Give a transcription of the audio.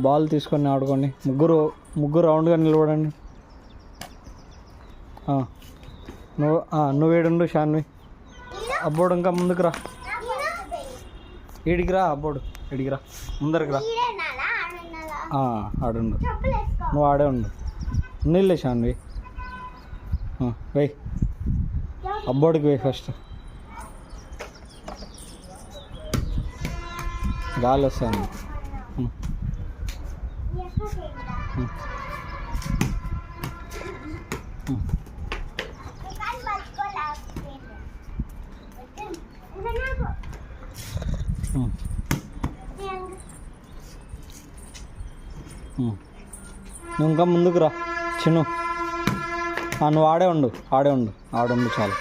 Ball తీసుకొని ఆడుకోండి. ముగ్గురు రౌండ్గా నిలబడండి. నువ్వు ఏడుండు షాన్వి. అబ్బోడు ఇంకా ముందుకు రా. ఈడికి రా అబ్బోడు, ఈడికి రా, ముందరికి రా. ఆడుండు, నువ్వు ఆడే ఉండు. నీళ్ళే షాన్వి. వెయ్యి అబ్బోడికి వెయ్యి ఫస్ట్. గాలి వస్తుంది. నువ్వు ఇంకా ముందుకు రా చిన్ను. నువ్వు ఆడే ఉండు చాలు.